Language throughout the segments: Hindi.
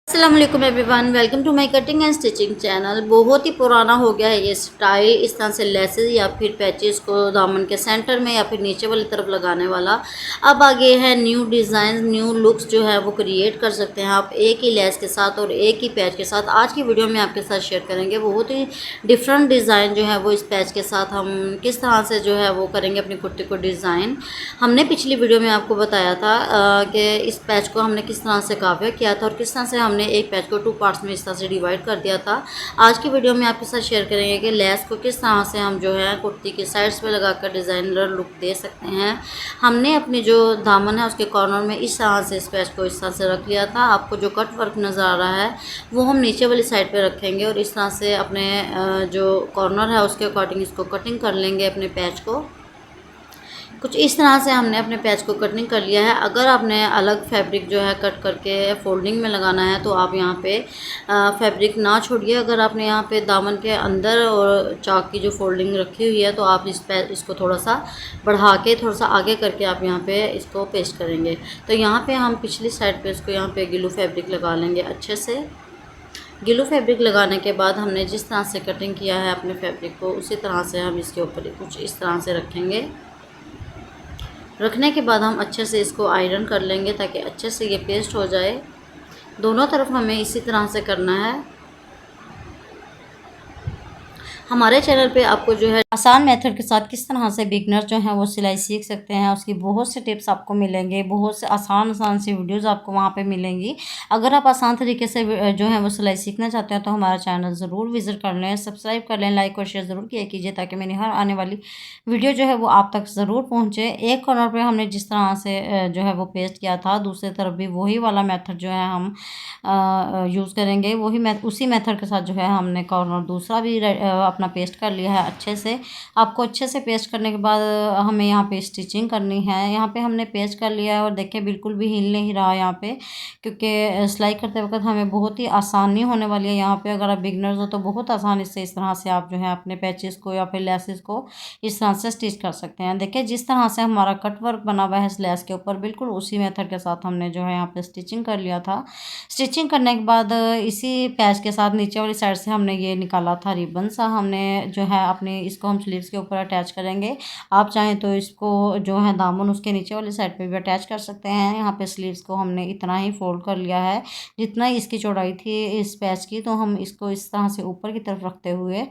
अस्सलाम वालेकुम everyone, welcome to my cutting and stitching channel. बहुत ही पुराना हो गया है ये स्टाइल, इस तरह से लेसेस या फिर पैचेस को दामन के सेंटर में या फिर नीचे वाली तरफ लगाने वाला। अब आगे है न्यू डिज़ाइन, न्यू लुक्स जो है वो क्रिएट कर सकते हैं आप एक ही लेस के साथ और एक ही पैच के साथ। आज की वीडियो में आपके साथ शेयर करेंगे बहुत ही डिफरेंट डिज़ाइन जो है वो इस पैच के साथ हम किस तरह से जो है वो करेंगे अपनी कुर्ती को डिज़ाइन। हमने पिछली वीडियो में आपको बताया था कि इस पैच को हमने किस तरह से काव्या किया था और किस तरह से हमने एक पैच को 2 पार्ट्स में इस तरह से डिवाइड कर दिया था। आज की वीडियो में आपके साथ शेयर करेंगे कि लेस को किस तरह से हम जो है कुर्ती की साइड्स पे लगाकर डिज़ाइनर लुक दे सकते हैं। हमने अपनी जो दामन है उसके कॉर्नर में इस तरह से इस पैच को इस तरह से रख लिया था। आपको जो कट वर्क नज़र आ रहा है वो हम नीचे वाली साइड पर रखेंगे और इस तरह से अपने जो कॉर्नर है उसके अकॉर्डिंग इसको कटिंग कर लेंगे अपने पैच को। कुछ इस तरह से हमने अपने पैच को कटिंग कर लिया है। अगर आपने अलग फैब्रिक जो है कट करके फोल्डिंग में लगाना है तो आप यहाँ पे फैब्रिक ना छोड़िए। अगर आपने यहाँ पे दामन के अंदर और चाक की जो फोल्डिंग रखी हुई है तो आप इसको थोड़ा सा बढ़ा के थोड़ा सा आगे करके आप यहाँ पे इसको पेस्ट करेंगे। तो यहाँ पे हम पिछली साइड पे इसको यहाँ पे ग्लू फैब्रिक लगा लेंगे अच्छे से। ग्लू फैब्रिक लगाने के बाद हमने जिस तरह से कटिंग किया है अपने फैब्रिक को उसी तरह से हम इसके ऊपर कुछ इस तरह से रखेंगे। रखने के बाद हम अच्छे से इसको आयरन कर लेंगे ताकि अच्छे से ये पेस्ट हो जाए। दोनों तरफ हमें इसी तरह से करना है। हमारे चैनल पे आपको जो है आसान मेथड के साथ किस तरह से बिगनर जो है वो सिलाई सीख सकते हैं उसकी बहुत से टिप्स आपको मिलेंगे, बहुत से आसान सी वीडियोस आपको वहाँ पे मिलेंगी। अगर आप आसान तरीके से जो है वो सिलाई सीखना चाहते हैं तो हमारा चैनल ज़रूर विज़िट कर लें, सब्सक्राइब कर लें, लाइक और शेयर ज़रूर किया कीजिए ताकि मेरी हर आने वाली वीडियो जो है वो आप तक ज़रूर पहुँचे। एक कॉर्नर पर हमने जिस तरह से जो है वो पेस्ट किया था, दूसरी तरफ भी वही वाला मेथड जो है हम यूज़ करेंगे। उसी मेथड के साथ जो है हमने कॉर्नर दूसरा भी अपना पेस्ट कर लिया है अच्छे से। आपको अच्छे से पेस्ट करने के बाद हमें यहाँ पे स्टिचिंग करनी है। यहाँ पे हमने पेस्ट कर लिया है और देखिए बिल्कुल भी हिल नहीं रहा यहाँ पे, क्योंकि सिलाई करते वक्त हमें बहुत ही आसानी होने वाली है यहाँ पे। अगर आप बिगनर्स हो तो बहुत आसानी से इस तरह से आप जो है अपने पैचेस को या फिर लेसेस को इस तरह से स्टिच कर सकते हैं। देखिए जिस तरह से हमारा कट वर्क बना हुआ है इस लेस के ऊपर, बिल्कुल उसी मेथड के साथ हमने जो है यहाँ पे स्टिचिंग कर लिया था। स्टिचिंग करने के बाद इसी पैच के साथ नीचे वाली साइड से हमने ये निकाला था रिबन सा, हमने जो है अपने इसको हम स्लीव्स के ऊपर अटैच करेंगे। आप चाहें तो इसको जो है दामन उसके नीचे वाली साइड पे भी अटैच कर सकते हैं। यहाँ पे स्लीव्स को हमने इतना ही फोल्ड कर लिया है जितना इसकी चौड़ाई थी इस पैच की, तो हम इसको इस तरह से ऊपर की तरफ रखते हुए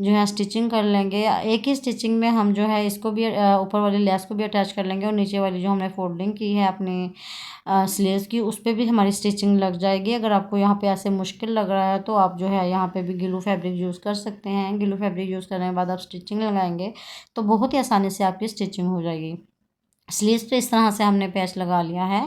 जो है स्टिचिंग कर लेंगे। एक ही स्टिचिंग में हम जो है इसको भी ऊपर वाली लेस को भी अटैच कर लेंगे और नीचे वाली जो हमने फोल्डिंग की है अपनी स्लीव्स की उस पर भी हमारी स्टिचिंग लग जाएगी। अगर आपको यहाँ पे ऐसे मुश्किल लग रहा है तो आप जो है यहाँ पे भी ग्लू फैब्रिक यूज़ कर सकते हैं। ग्लू फैब्रिक यूज़ करने के बाद आप स्टिचिंग लगाएंगे तो बहुत ही आसानी से आपकी स्टिचिंग हो जाएगी। स्लीव्स पे इस तरह से हमने पैच लगा लिया है।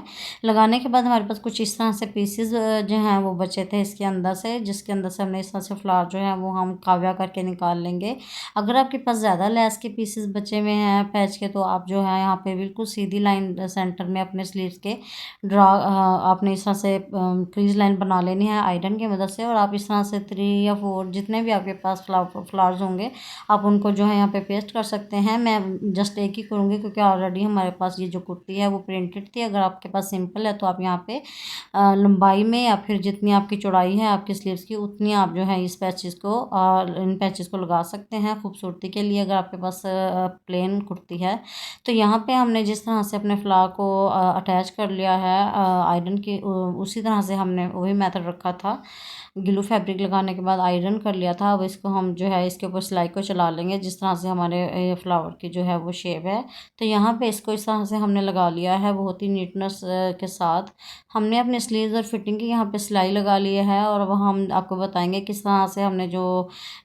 लगाने के बाद हमारे पास कुछ इस तरह से पीसेस जो हैं वो बचे थे इसके अंदर से, जिसके अंदर से हमने इस तरह से फ्लावर जो है वो हम काव्या करके निकाल लेंगे। अगर आपके पास ज़्यादा लेस के पीसेस बचे हुए हैं पैच के तो आप जो है यहाँ पे बिल्कुल सीधी लाइन सेंटर में अपने स्लीव्स के ड्रा आपने इस तरह से क्रीज लाइन बना लेनी है आयरन की मदद से, और आप इस तरह से 3 या 4 जितने भी आपके पास फ्लावर्स होंगे आप उनको जो है यहाँ पे पेस्ट कर सकते हैं। मैं जस्ट एक ही करूँगी क्योंकि ऑलरेडी हमारे पास ये जो कुर्ती है वो प्रिंटेड थी। अगर आपके पास सिंपल है तो आप यहाँ पे लंबाई में या फिर जितनी आपकी चौड़ाई है आपकी स्लीव्स की उतनी आप जो है इन पैचेस को लगा सकते हैं खूबसूरती के लिए। अगर आपके पास प्लेन कुर्ती है तो यहाँ पे हमने जिस तरह से अपने फ्लावर को अटैच कर लिया है आयरन की, उसी तरह से हमने वही मेथड रखा था। ग्लू फैब्रिक लगाने के बाद आयरन कर लिया था। अब इसको हम जो है इसके ऊपर सिलाई को चला लेंगे जिस तरह से हमारे फ्लावर की जो है वो शेप है। तो यहाँ पे इसको इस तरह से हमने लगा लिया है बहुत ही नीटनेस के साथ। हमने अपने स्लीव्स और फिटिंग की यहाँ पे सिलाई लगा ली है और वह हम आपको बताएंगे किस तरह से हमने जो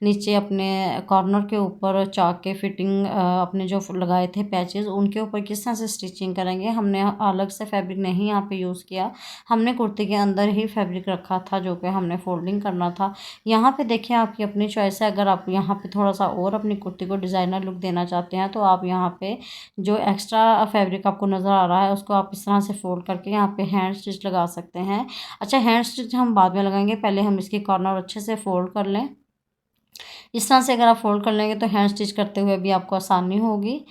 नीचे अपने कॉर्नर के ऊपर चाक के फिटिंग अपने जो लगाए थे पैचेस उनके ऊपर किस तरह से स्टिचिंग करेंगे। हमने अलग से फैब्रिक नहीं यहाँ पे यूज़ किया, हमने कुर्ती के अंदर ही फैब्रिक रखा था जो कि हमने फोल्डिंग करना था। यहाँ पे देखिए आपकी अपनी चॉइस है। अगर आप यहाँ पे थोड़ा सा और अपनी कुर्ती को डिज़ाइनर लुक देना चाहते हैं तो आप यहाँ पे जो एक्स्ट्रा फैब्रिक आपको नज़र आ रहा है उसको आप इस तरह से फोल्ड करके यहाँ पे हैंड स्टिच लगा सकते हैं। अच्छा, हैंड स्टिच हम बाद में लगाएंगे, पहले हम इसकी कॉर्नर अच्छे से फोल्ड कर लें। इस तरह से अगर आप फोल्ड कर लेंगे तो हैंड स्टिच करते हुए भी आपको आसानी होगी।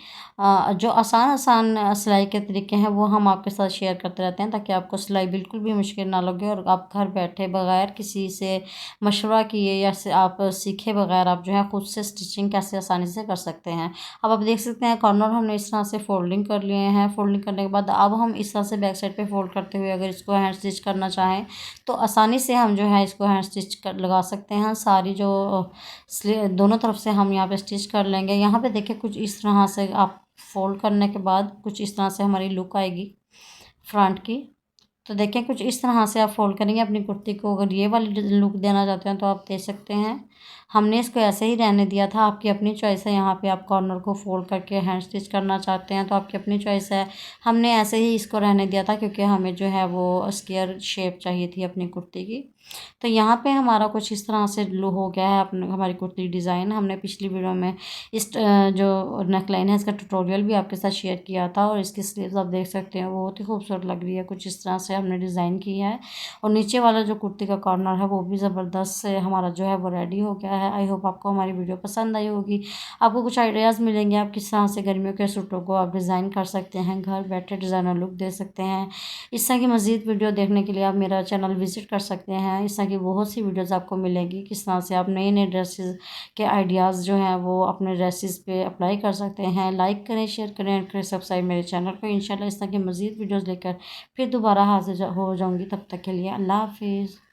जो आसान सिलाई के तरीके हैं वो हम आपके साथ शेयर करते रहते हैं, ताकि आपको सिलाई बिल्कुल भी मुश्किल ना लगे और आप घर बैठे बगैर किसी से मशवरा किए या से आप सीखे बगैर आप जो है खुद से स्टिचिंग कैसे आसानी से कर सकते हैं। अब आप देख सकते हैं कॉर्नर हमने इस तरह से फोल्डिंग कर लिए हैं। फोल्डिंग करने के बाद अब हम इस तरह से बैक साइड पे फोल्ड करते हुए अगर इसको हैंड स्टिच करना चाहें तो आसानी से हम जो है इसको हैंड स्टिच कर लगा सकते हैं। सारी जो दोनों तरफ से हम यहाँ पे स्टिच कर लेंगे। यहाँ पे देखिए कुछ इस तरह से आप फोल्ड करने के बाद कुछ इस तरह से हमारी लुक आएगी फ्रंट की। तो देखें कुछ इस तरह से आप फोल्ड करेंगे अपनी कुर्ती को। अगर ये वाली लुक देना चाहते हैं तो आप दे सकते हैं। हमने इसको ऐसे ही रहने दिया था, आपकी अपनी चॉइस है। यहाँ पे आप कॉर्नर को फोल्ड करके हैंड स्टिच करना चाहते हैं तो आपकी अपनी चॉइस है। हमने ऐसे ही इसको रहने दिया था क्योंकि हमें जो है वो स्क्वायर शेप चाहिए थी अपनी कुर्ती की। तो यहाँ पे हमारा कुछ इस तरह से हो गया है अपने हमारी कुर्ती डिज़ाइन। हमने पिछली वीडियो में इस जो नेकलाइन है इसका ट्यूटोरियल भी आपके साथ शेयर किया था और इसकी स्लीव्स आप देख सकते हैं वो बहुत ही खूबसूरत लग रही है। कुछ इस तरह से हमने डिज़ाइन किया है और नीचे वाला जो कुर्ती का कॉर्नर है वो भी ज़बरदस्त से हमारा जो है वो रेडी हो गया है। आई होप आपको हमारी वीडियो पसंद आई होगी। आपको कुछ आइडियाज़ मिलेंगे आप किस तरह से गर्मियों के सूटों को आप डिज़ाइन कर सकते हैं, घर बैठे डिज़ाइनर लुक दे सकते हैं। इस तरह की मज़ीद वीडियो देखने के लिए आप मेरा चैनल विज़िट कर सकते हैं। इस तरह की बहुत सी वीडियोस आपको मिलेंगी किस तरह से आप नए नए ड्रेसेस के आइडियाज़ जो हैं वो अपने ड्रेसेस पे अप्लाई कर सकते हैं। लाइक करें, शेयर करें और करें सब्सक्राइब मेरे चैनल को। इंशाल्लाह इस तरह की मज़ीद वीडियोस लेकर फिर दोबारा हाजिर हो जाऊंगी। तब तक के लिए अल्लाह हाफिज़।